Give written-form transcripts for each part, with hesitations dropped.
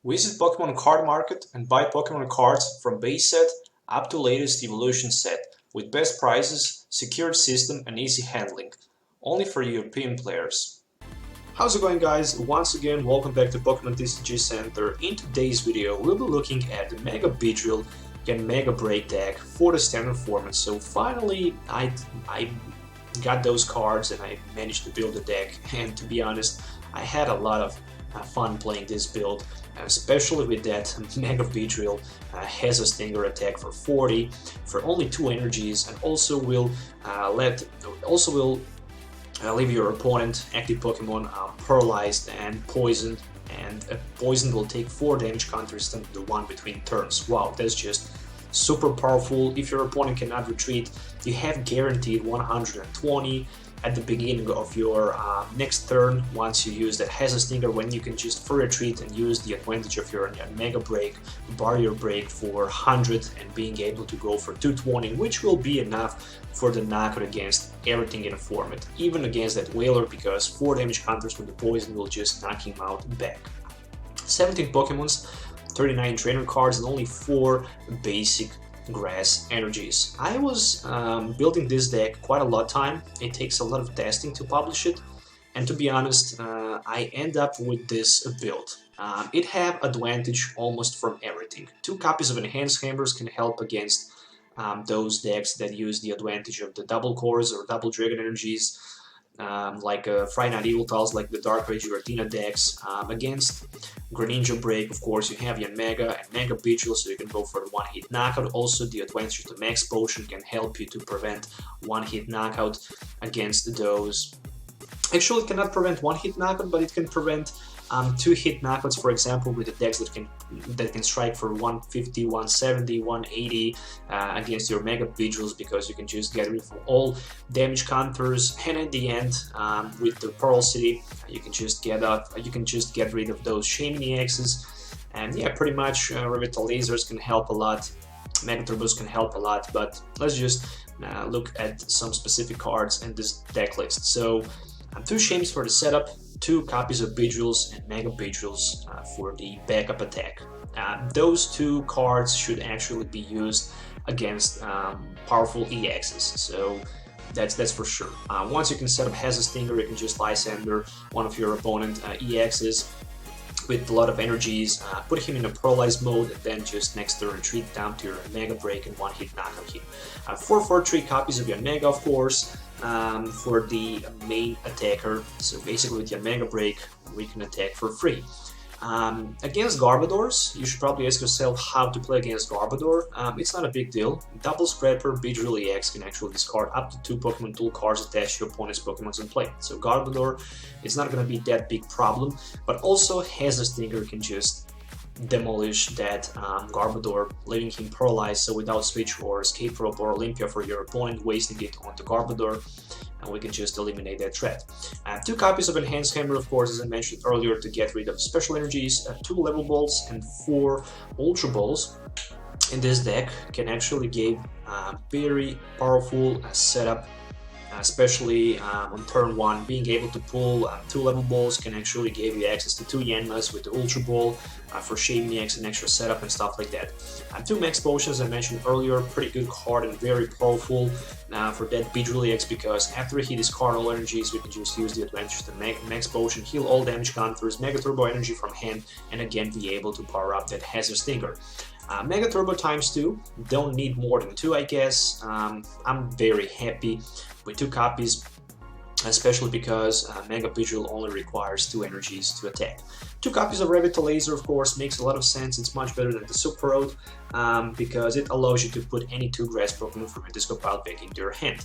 Visit Pokemon Card Market and buy Pokemon cards from base set up to latest evolution set with best prices, secured system and easy handling. Only for European players. How's it going, guys? Once again, welcome back to Pokemon TCG Center. In today's video, we'll be looking at the Mega Beedrill Yanmega BREAK deck for the standard format. So finally, I got those cards and I managed to build a deck, and to be honest, I had a lot of fun playing this build, especially with that Mega Beedrill has a Stinger attack for 40 for only 2 energies, and also will leave your opponent active Pokemon paralyzed and poisoned, and a poison will take 4 damage counters to the one between turns. Wow, that's just super powerful. If your opponent cannot retreat, you have guaranteed 120 at the beginning of your next turn once you use that has a Stinger, when you can just free retreat and use the advantage of your Mega Break, barrier break for 100 and being able to go for 220, which will be enough for the knockout against everything in a format, even against that Whaler, because 4 damage counters with the poison will just knock him out back. 17 Pokemons, 39 trainer cards, and only 4 basic grass energies. I was building this deck quite a lot of time. It takes a lot of testing to publish it, and to be honest, I end up with this build. It have advantage almost from everything. 2 copies of Enhanced Hammers can help against those decks that use the advantage of the double cores or double dragon energies, like Friday Night Evil Tiles, like the Dark Rage Giratina decks. Against Greninja Break, of course, you have Yanmega and Mega Beedrill, so you can go for a one-hit knockout. Also, the advantage of the Max Potion can help you to prevent one-hit knockout against those. Actually, it cannot prevent one-hit knockout, but it can prevent 2-hit knockouts, for example, with the decks that can strike for 150, 170, 180 against your Mega Beedrills, because you can just get rid of all damage counters, and at the end, with the Parallel City, you can just get rid of those Shaymin-EXs, and yeah, pretty much Revitalizers can help a lot, Mega Turbos can help a lot, but let's just look at some specific cards in this deck list. So 2 Shayms for the setup, 2 copies of Beedrills and Mega Beedrills for the backup attack. Those 2 cards should actually be used against powerful EXs, so that's for sure. Once you can set up has a Stinger, you can just Lysandre one of your opponent EXs with a lot of energies, put him in a paralyzed mode, and then just next turn retreat down to your Mega Break and one-hit knockout him. 3 copies of your Mega, of course, for the main attacker. So basically with your Mega Break, we can attack for free. Against Garbodors, you should probably ask yourself how to play against Garbodor. It's not a big deal. Double Scrapper Beedrill-EX can actually discard up to 2 Pokemon Tool cards attached to your opponent's Pokemons in play. So Garbodor is not going to be that big problem, but also has a Stinger can just demolish that Garbodor, leaving him paralyzed, so without Switch or Escape Rope or Olympia for your opponent, wasting it onto Garbodor, and we can just eliminate that threat. 2 copies of Enhanced Hammer, of course, as I mentioned earlier, to get rid of special energies, 2 Level Balls and 4 Ultra Balls in this deck can actually give very powerful setup, especially on turn 1. Being able to pull 2 Level Balls can actually give you access to 2 Yanmas with the Ultra Ball for Shaymin-EX and extra setup and stuff like that. 2 Max Potions, I mentioned earlier, pretty good card and very powerful for that Beedrill-EX, because after he discards all energies, we can just use the advantage to Max Potion, heal all damage counters, Mega Turbo energy from hand, and again be able to power up that Hazard Stinger. Mega Turbo times 2, don't need more than 2, I guess. I'm very happy with 2 copies, especially because Mega Beedrill only requires 2 energies to attack. 2 copies of Revitalizer, of course, makes a lot of sense. It's much better than the Super Road, because it allows you to put any 2 grass Pokemon from your discard pile back into your hand.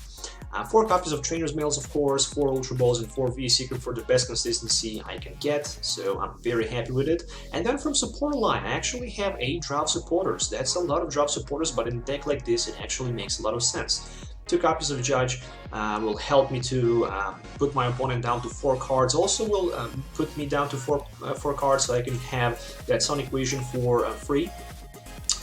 4 copies of Trainers Mails, of course, 4 Ultra Balls and 4 V-Seeker for the best consistency I can get, so I'm very happy with it. And then from supporter line, I actually have 8 drop supporters. That's a lot of drop supporters, but in a deck like this, it actually makes a lot of sense. 2 copies of Judge will help me to put my opponent down to 4 cards. Also will put me down to 4 cards, so I can have that Sonic Vision for free.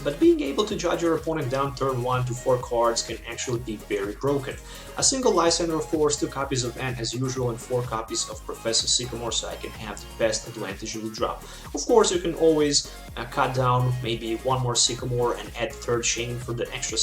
But being able to judge your opponent down turn 1 to 4 cards can actually be very broken. A single Lysandre FLF, 2 copies of N as usual, and 4 copies of Professor Sycamore, so I can have the best advantage of the drop. Of course, you can always cut down maybe 1 more Sycamore and add 3rd Shaymin for the extra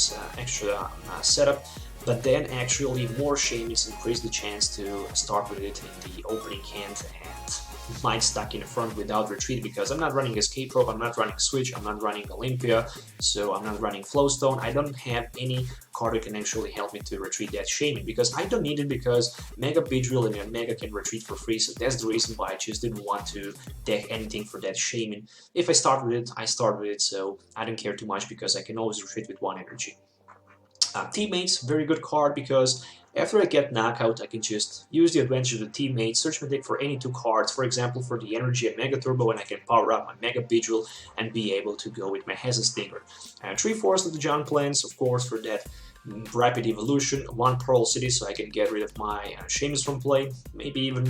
setup, but then actually more Shaymins increase the chance to start with it in the opening hand and might stuck in the front without retreat, because I'm not running Escape Rope, I'm not running Switch, I'm not running Olympia, so I'm not running Flowstone. I don't have any card that can actually help me to retreat that Shaymin, because I don't need it, because Mega Beedril and Yanmega can retreat for free, so that's the reason why I just didn't want to deck anything for that Shaymin. If I start with it, I start with it, so I don't care too much because I can always retreat with 1 energy. Teammates, very good card, because after I get knockout, I can just use the advantage of the Teammates, search my deck for any 2 cards, for example for the energy and Mega Turbo, and I can power up my Mega Beedrill and be able to go with my Stinger. 3/4 of the Giant Plants, of course, for that rapid evolution, 1 Parallel City so I can get rid of my Shaymins from play, maybe even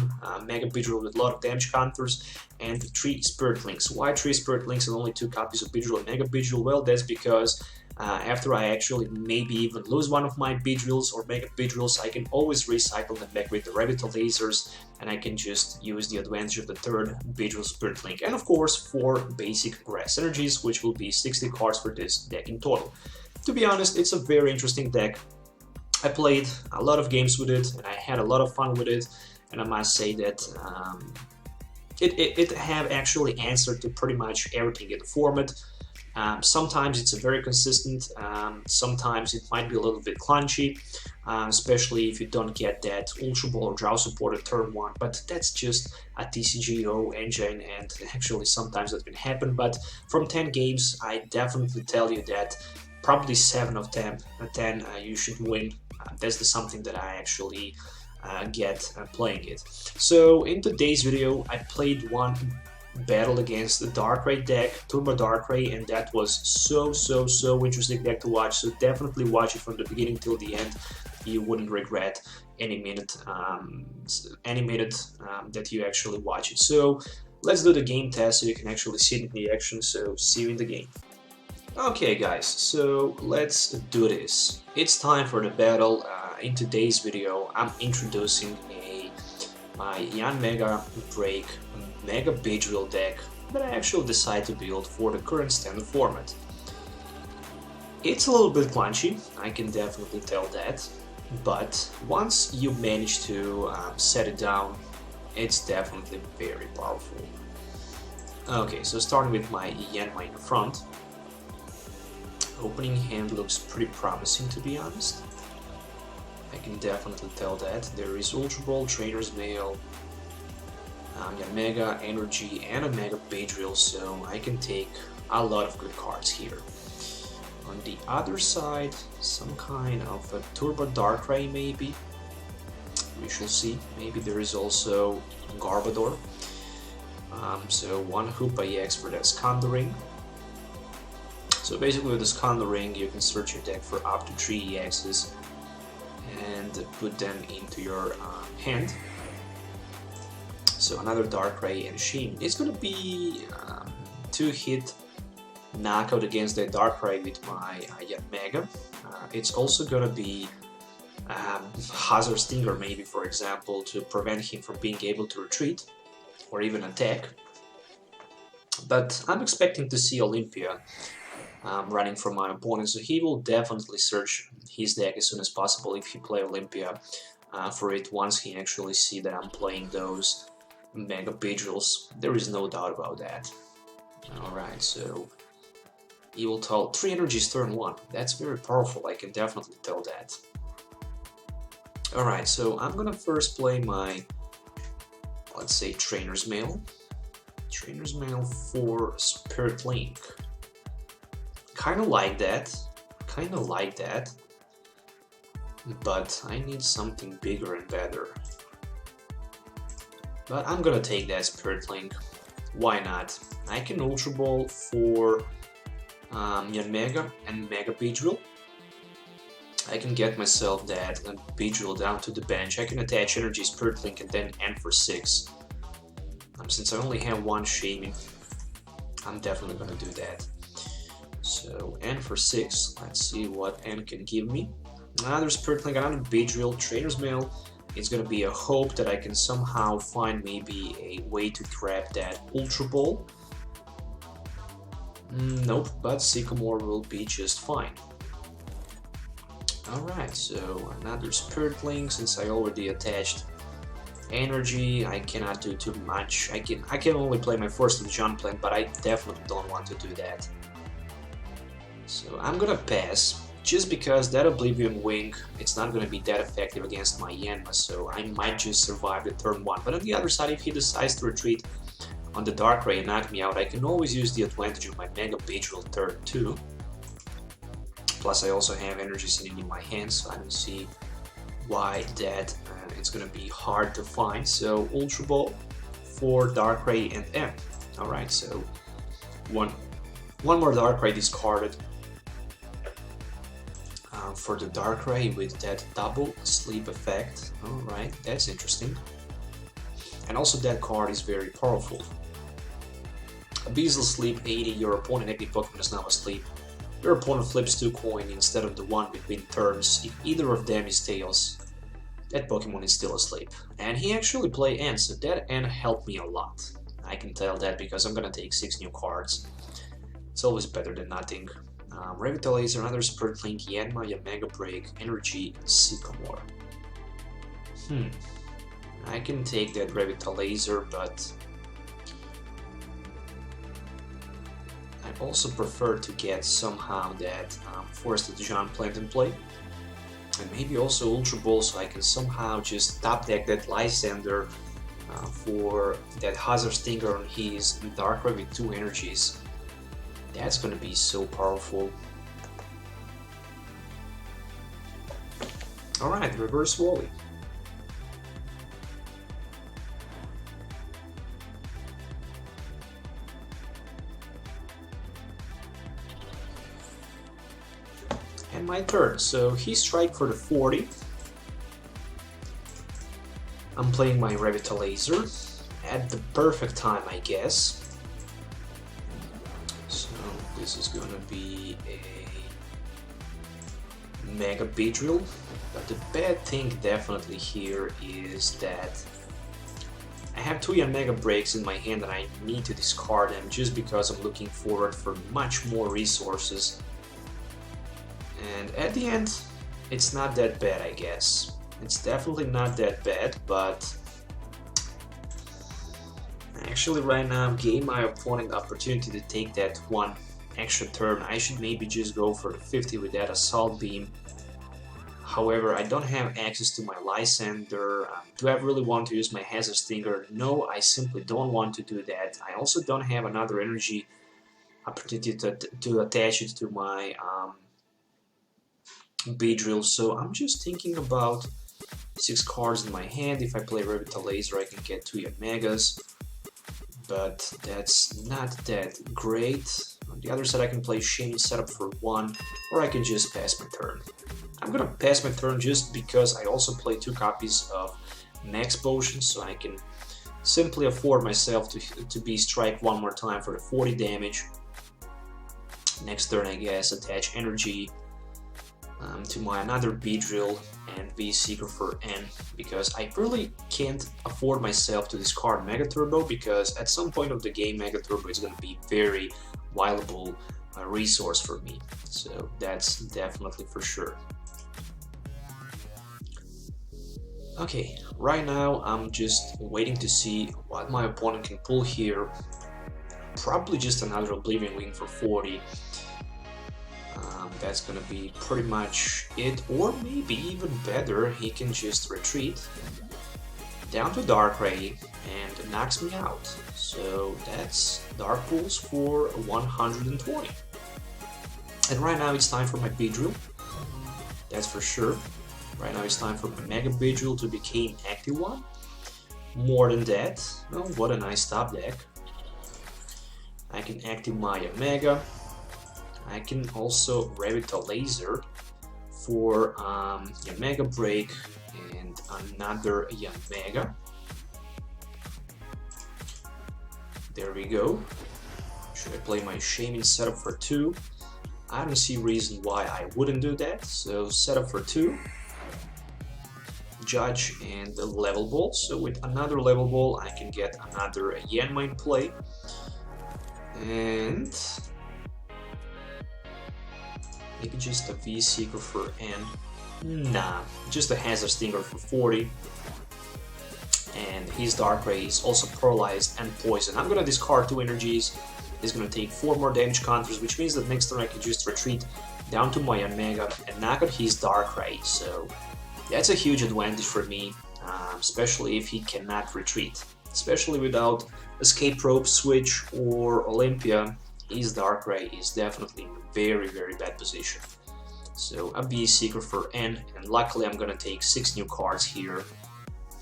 Mega Beedrill with a lot of damage counters, and 3 Spirit Links. Why 3 Spirit Links and only 2 copies of Beedrill and Mega Beedrill? Well, that's because after I actually maybe even lose one of my Beedrills or Mega Beedrills, I can always recycle them back with the Revitalizers, and I can just use the advantage of the 3rd Beedrill Spirit Link. And of course 4 basic grass energies, which will be 60 cards for this deck in total. To be honest, it's a very interesting deck. I played a lot of games with it and I had a lot of fun with it, and I must say that it have actually answered to pretty much everything in the format. Sometimes it's a very consistent, sometimes it might be a little bit clunchy, especially if you don't get that Ultra Ball or Draw support at turn 1, but that's just a TCGO engine, and actually sometimes that can happen. But from 10 games, I definitely tell you that probably 7 of 10 you should win. That's something that I actually get playing it. So in today's video, I played one battle against the Darkrai deck, Turbo Darkrai, and that was so interesting deck to watch. So definitely watch it from the beginning till the end. You wouldn't regret any minute that you actually watch it. So let's do the game test so you can actually see it in the action. So see you in the game. Okay guys, so let's do this. It's time for the battle. In today's video, I'm introducing my Yanmega BREAK Mega Beedrill deck that I actually decided to build for the current standard format. It's a little bit clunchy, I can definitely tell that, but once you manage to set it down, it's definitely very powerful. Okay, so starting with my Yanma in the front. Opening hand looks pretty promising, to be honest. I can definitely tell that. There is Ultra Ball, Trainers Mail, Yanmega, Energy, and a Mega Beedrill, so I can take a lot of good cards here. On the other side, some kind of a Turbo Darkrai maybe. We shall see. Maybe there is also Garbodor. So 1 Hoopa-EX for that Scandering. So basically with the Scandering, you can search your deck for up to 3 EXs and put them into your hand. So another Darkrai and Shaymin. It's gonna be 2-hit knockout against that Darkrai with my Yanmega. It's also gonna be Hazard Stinger maybe, for example, to prevent him from being able to retreat or even attack. But I'm expecting to see Olympia running from my opponent, so he will definitely search his deck as soon as possible if he play Olympia for it once he actually see that I'm playing those Mega Beedrills. There is no doubt about that. Alright, so he will tell 3 energies turn 1. That's very powerful, I can definitely tell that. Alright, so I'm gonna first play my, let's say, Trainers Mail. Trainers Mail for Spirit Link. Kinda like that, but I need something bigger and better. But I'm gonna take that Spirit Link, why not? I can Ultra Ball for Yanmega and Mega Beedrill. I can get myself that Beedrill down to the bench. I can attach Energy Spirit Link and then end for 6. Since I only have 1 Shaymin, I'm definitely gonna do that. So N for 6. Let's see what N can give me. Another Spirit Link, another Beedrill, Trainers Mail. It's gonna be a hope that I can somehow find maybe a way to grab that Ultra Ball. Nope, but Sycamore will be just fine. Alright, so another Spirit Link. Since I already attached energy, I cannot do too much. I can only play my first Legion plant, but I definitely don't want to do that. So I'm gonna pass, just because that Oblivion Wing, it's not gonna be that effective against my Yanma, so I might just survive the turn 1. But on the other side, if he decides to retreat on the Darkrai and knock me out, I can always use the advantage of my Mega Beedrill turn 2. Plus I also have energy sitting in my hand, so I don't see why that it's gonna be hard to find. So Ultra Ball for Darkrai and M. Alright, so one more Darkrai discarded for the Darkrai with that double sleep effect. Alright, that's interesting. And also that card is very powerful. Abyssal Sleep 80, your opponent active Pokemon is now asleep. Your opponent flips 2 coins instead of the one between turns. If either of them is tails, that Pokemon is still asleep. And he actually played N, so that N helped me a lot. I can tell that because I'm gonna take 6 new cards. It's always better than nothing. Revitalizer, another Spirit Link, Yanma, Yanmega BREAK, Energy, Sycamore. I can take that Revitalizer, but I also prefer to get somehow that Forest Legion plant in play. And maybe also Ultra Ball, so I can somehow just top deck that Lysandre for that Hazard Stinger on his Darkrai with 2 energies. That's gonna be so powerful. Alright, Reverse Wally. And my turn, so he strike for the 40. I'm playing my Revitalizer at the perfect time, I guess. So this is gonna be a Mega Beedrill, but the bad thing definitely here is that I have 2 Yanmega breaks in my hand and I need to discard them just because I'm looking forward for much more resources. And at the end, it's not that bad, I guess. It's definitely not that bad, but actually right now, gave my opponent the opportunity to take that 1 extra turn. I should maybe just go for the 50 with that Assault Beam. However, I don't have access to my Lysandre. Do I really want to use my Hazard Stinger? No, I simply don't want to do that. I also don't have another energy opportunity to attach it to my Beedrill, so I'm just thinking about 6 cards in my hand. If I play Revitalizer, I can get 2 Yanmegas, but that's not that great. On the other side, I can play Shaymin setup for 1, or I can just pass my turn. I'm gonna pass my turn just because I also play 2 copies of Max Potion, so I can simply afford myself to be strike 1 more time for the 40 damage. Next turn, I guess, attach energy to my another Beedrill and be Seeker for N, because I really can't afford myself to discard Mega Turbo, because at some point of the game Mega Turbo is going to be very valuable resource for me, so that's definitely for sure. Okay, right now I'm just waiting to see what my opponent can pull here. Probably just another Oblivion Wing for 40. That's gonna be pretty much it, or maybe even better, he can just retreat down to Darkrai and knocks me out. So that's Dark Pulse for 120. And right now it's time for my Beedrill, that's for sure. Right now it's time for my Mega Beedrill to become active one. More than that, oh, what a nice top deck. I can active my Yanmega. I can also Revitalizer for Yanmega BREAK and another Yanmega. There we go. Should I play my Shaymin setup for 2? I don't see reason why I wouldn't do that. So set up for 2. Judge and the Level Ball. So with another Level Ball I can get another Yanma in play. And maybe just a V-Seeker for N. Nah, just a Hazard Stinger for 40. And his Dark Ray is also paralyzed and poison. I'm gonna discard 2 energies. He's gonna take 4 more damage counters, which means that next turn I can just retreat down to my Yanmega and knock out his Dark Ray. So that's a huge advantage for me, especially if he cannot retreat. Especially without Escape Rope Switch or Olympia, his Dark Ray is definitely in a very, very bad position. So a V-Seeker for N, and luckily I'm gonna take 6 new cards here.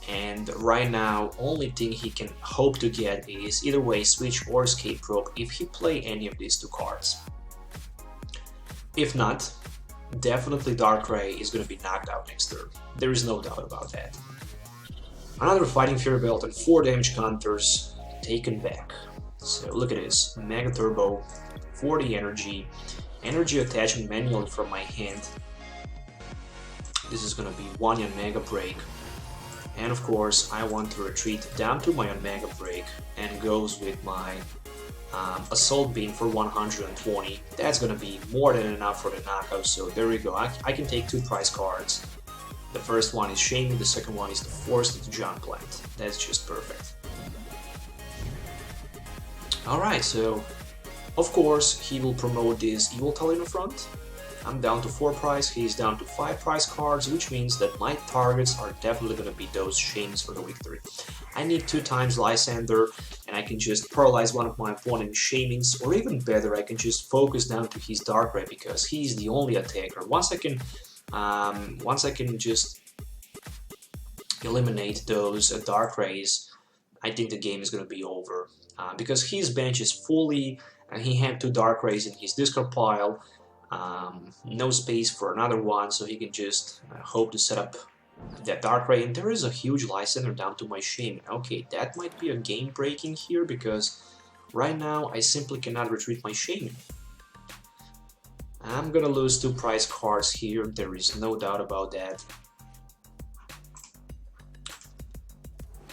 And right now, only thing he can hope to get is either way Switch or Escape Rope if he play any of these 2 cards. If not, definitely Dark Ray is going to be knocked out next turn. There is no doubt about that. Another Fighting Fury Belt and 4 damage counters taken back. So look at this, Mega Turbo, 40 energy attachment manually from my hand. This is going to be 1 Yanmega Break. And of course, I want to retreat down to my Yanmega Break and goes with my Assault Beam for 120. That's gonna be more than enough for the knockout, so there we go. I can take 2 prize cards. The first one is Shaymin, the second one is the Forced Junk Plant. That's just perfect. Alright, so of course he will promote this Evil Talon in front. I'm down to 4 prize, he's down to 5 prize cards, which means that my targets are definitely gonna be those Shaymins for the victory. I need 2 times Lysandre, and I can just paralyze one of my opponent's Shaymins, or even better, I can just focus down to his Dark Ray because he's the only attacker. Once I can just eliminate those Dark Rays, I think the game is gonna be over. Because his bench is fully, and he had 2 Dark Rays in his discard pile. No space for another one, so he can just hope to set up that Dark Ray. And there is a huge Lysandre down to my Shaymin. Okay, that might be a game breaking here because right now I simply cannot retreat my Shaymin. I'm gonna lose 2 prize cards here, there is no doubt about that.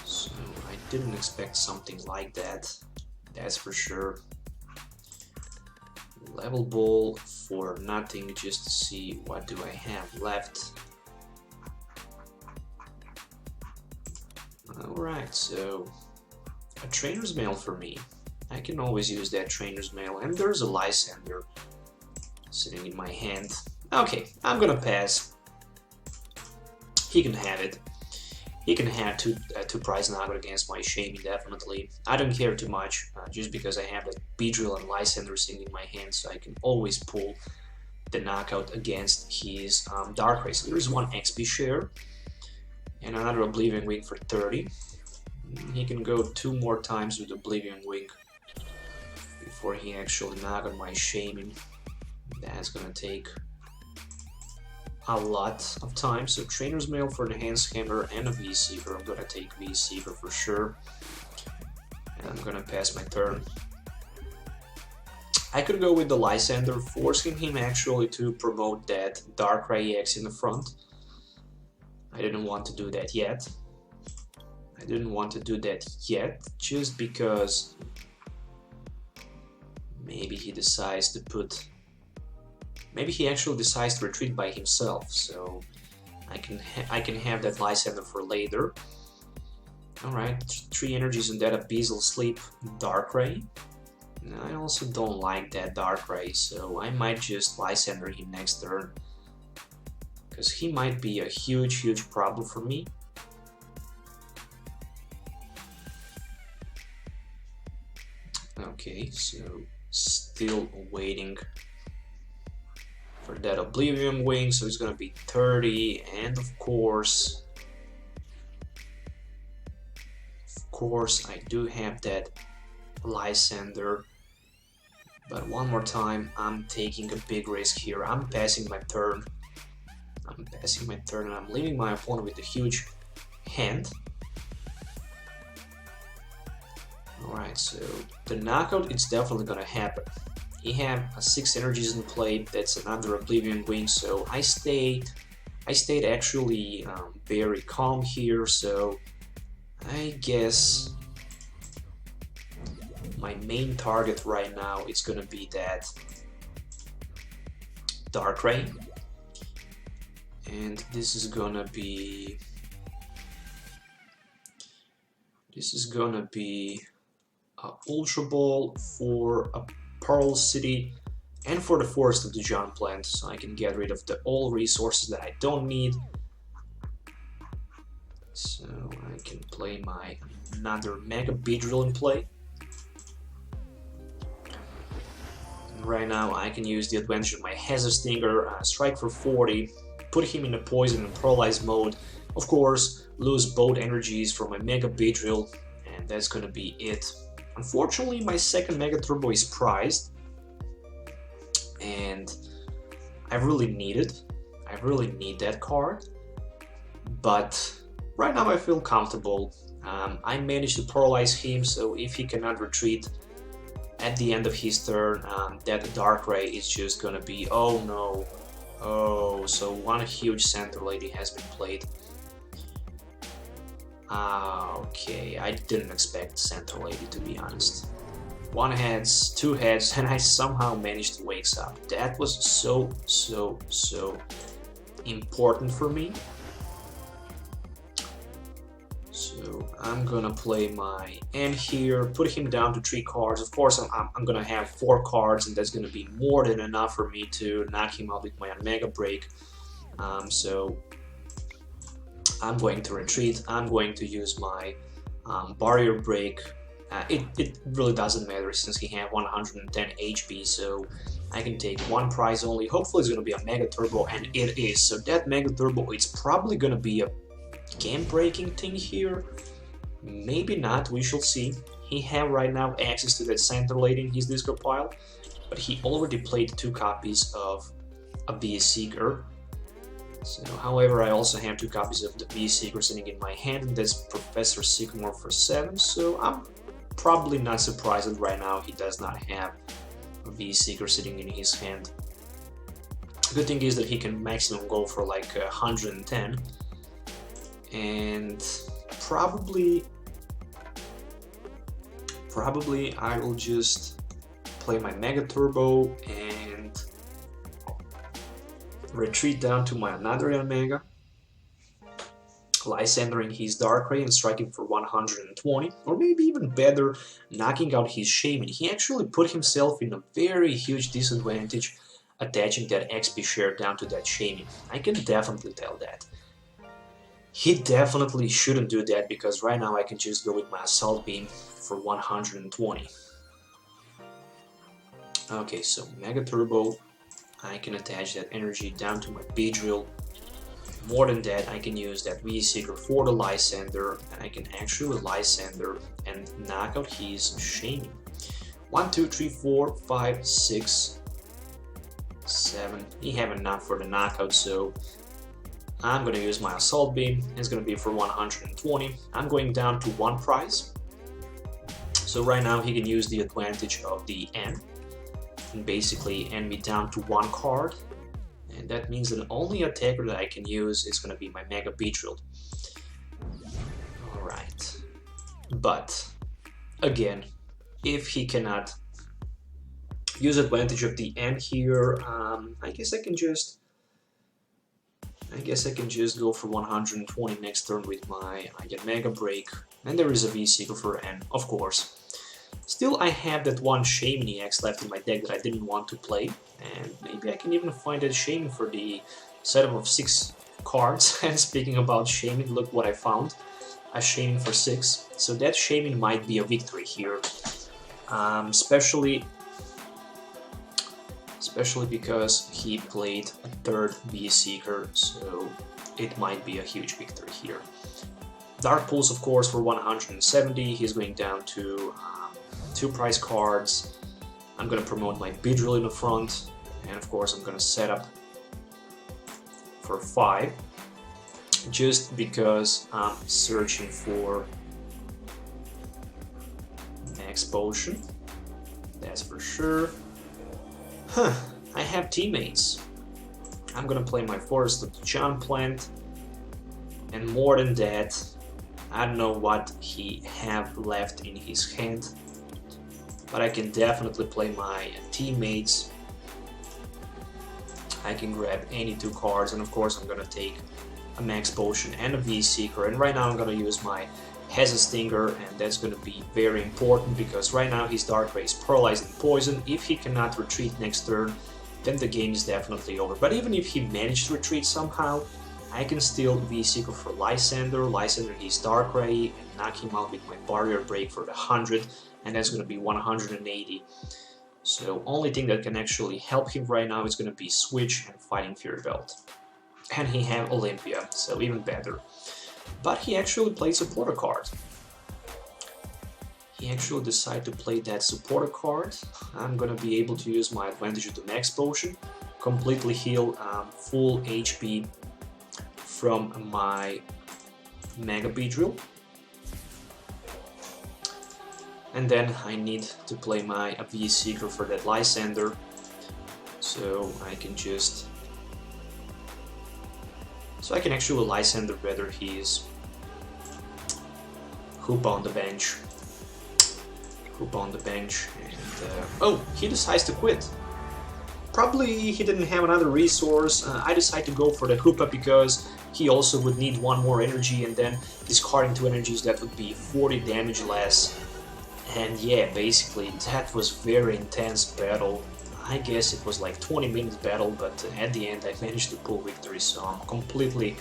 So I didn't expect something like that, that's for sure. Level Ball for nothing, just to see what do I have left. Alright, so a Trainer's Mail for me. I can always use that Trainer's Mail, and there's a Lysandre sitting in my hand. Okay, I'm gonna pass. He can have it. He can have 2 prize knockout against my Shaymin, definitely. I don't care too much, just because I have that Beedrill and Lysandre sitting in my hand, so I can always pull the knockout against his Dark Ray. So there's 1 XP share, and another Oblivion Wing for 30. He can go 2 more times with Oblivion Wing before he actually knocks out my Shaymin. That's gonna take a lot of time. So Trainer's Mail for the Enhanced Hammer and a V-Seeker. I'm gonna take V-Seeker for sure. And I'm gonna pass my turn. I could go with the Lysandre, forcing him actually to promote that Dark Ray EX in the front. I didn't want to do that yet. Just because maybe he decides to put... Maybe he actually decides to retreat by himself, so I can have that Lysandre for later. Alright, 3 energies in that Abyssal Sleep Dark Ray. I also don't like that Dark Ray, so I might just Lysandre him next turn. Because he might be a huge problem for me. Okay, so still waiting for that Oblivion Wing, so it's gonna be 30, and of course I do have that Lysandre, but one more time, I'm taking a big risk here. I'm passing my turn, and I'm leaving my opponent with a huge hand. Alright, so the knockout, it's definitely gonna happen. He had 6 energies in play. That's another Oblivion Wing, so I stayed actually very calm here. So I guess my main target right now is gonna be that Darkrai, and this is gonna be Ultra Ball for a Parallel City and for the Forest of the Giant Plant, so I can get rid of all resources that I don't need. So I can play my another Mega Beedrill in play. And right now I can use the advantage of my Hazard Stinger, strike for 40, put him in a poison and paralyze mode. Of course, lose both energies from my Mega Beedrill, and that's gonna be it. Unfortunately, my second Mega Turbo is prized, and I really need it. I really need that card, but right now I feel comfortable. I managed to paralyze him, so if he cannot retreat at the end of his turn, that Darkrai is just gonna be, oh no. Oh, so one huge Center Lady has been played. Okay, I didn't expect Center Lady, to be honest. 1 heads, 2 heads, and I somehow managed to wake up. That was so important for me. So I'm gonna play my N here, put him down to 3 cards. Of course, I'm gonna have 4 cards, and that's gonna be more than enough for me to knock him out with my Yanmega Break. So I'm going to retreat. I'm going to use my Barrier Break. It really doesn't matter since he had 110 HP, so I can take 1 prize only. Hopefully it's going to be a Mega Turbo, and it is. So that Mega Turbo, it's probably going to be a game-breaking thing here. Maybe not, we shall see. He have right now access to that Center Lady in his discard pile, but he already played 2 copies of a V-Seeker. So, however, I also have 2 copies of the V-Seeker sitting in my hand, and that's Professor Sycamore for 7, so I'm probably not surprised that right now he does not have a V-Seeker sitting in his hand. Good thing is that he can maximum go for like 110, and probably I will just play my Mega Turbo and retreat down to my another Yanmega, Lysandre his Darkrai and striking for 120, or maybe even better, knocking out his Shaymin. He actually put himself in a very huge disadvantage attaching that XP share down to that Shaymin. I can definitely tell that. He definitely shouldn't do that, because right now I can just go with my Assault Beam for 120. Okay, so Mega Turbo, I can attach that energy down to my Beedrill. More than that, I can use that V-Seeker for the Lysandre, and I can actually Lysandre and knock out his Shaymin. 1, 2, 3, 4, 5, 6, 7. He have enough for the knockout, so I'm gonna use my Assault Beam. It's gonna be for 120. I'm going down to 1 prize. So right now he can use the advantage of the N and basically end me down to 1 card. And that means that the only attacker that I can use is gonna be my Mega Beedrill. Alright. But again, if he cannot use advantage of the N here, I guess I can just go for 120 next turn with my Yanmega Break, and there is a V-Seeker for N, of course. Still, I have that one Shaymin-EX left in my deck that I didn't want to play, and maybe I can even find that Shaymin for the setup of 6 cards. And speaking about Shaymin, look what I found, a Shaymin for 6. So that Shaymin might be a victory here, especially because he played a 3rd V-Seeker, so it might be a huge victory here. Dark Pulse, of course, for 170, he's going down to 2 prize cards. I'm gonna promote my Beedrill in the front, and of course I'm gonna set up for 5, just because I'm searching for Max Potion, that's for sure. I have teammates. I'm gonna play my Forest of the Giant Plant, and more than that, I don't know what he have left in his hand, but I can definitely play my teammates. I can grab any 2 cards, and of course I'm gonna take a Max Potion and a V-Seeker, and right now I'm gonna use my Heza Stinger, and that's gonna be very important because right now his Darkrai is paralyzed and poisoned. If he cannot retreat next turn, then the game is definitely over. But even if he managed to retreat somehow, I can still V-Seeker for Lysandre his Darkrai, and knock him out with my Barrier Break for the 100, and that's gonna be 180. So only thing that can actually help him right now is gonna be Switch and Fighting Fury Belt. And he have Olympia, so even better. But he actually played supporter card. He actually decided to play that supporter card. I'm gonna be able to use my advantage of the Max Potion, completely heal full HP from my Mega Beedrill. And then I need to play my V-Seeker for that Lysandre, so I can just... So I can actually Lysandre whether he's Hoop on the bench. And oh, he decides to quit. Probably he didn't have another resource. I decided to go for the Hoopa because he also would need 1 more energy, and then discarding 2 energies, that would be 40 damage less. And yeah, basically that was very intense battle. I guess it was like 20-minute battle, but at the end I managed to pull victory, so I'm completely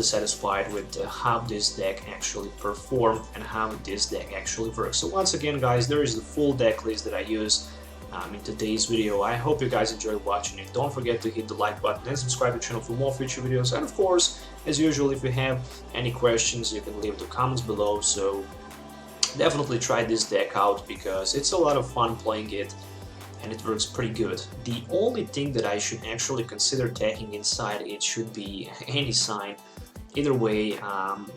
satisfied with how this deck actually performed and how this deck actually works. So once again guys, there is the full deck list that I use in today's video. I hope you guys enjoyed watching it. Don't forget to hit the like button and subscribe to the channel for more future videos. And of course, as usual, if you have any questions, you can leave the comments below. So definitely try this deck out because it's a lot of fun playing it and it works pretty good. The only thing that I should actually consider taking inside it should be any sign. Either way,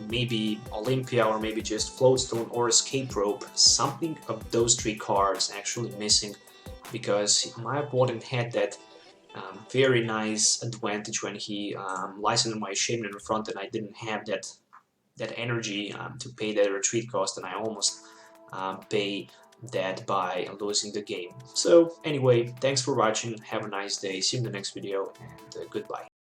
maybe Olympia or maybe just Floatstone or Escape Rope. Something of those 3 cards actually missing because my opponent had that very nice advantage when he licensed my Shaymin in front, and I didn't have that energy to pay that retreat cost, and I almost pay that by losing the game. So anyway, thanks for watching, have a nice day, see you in the next video, and goodbye.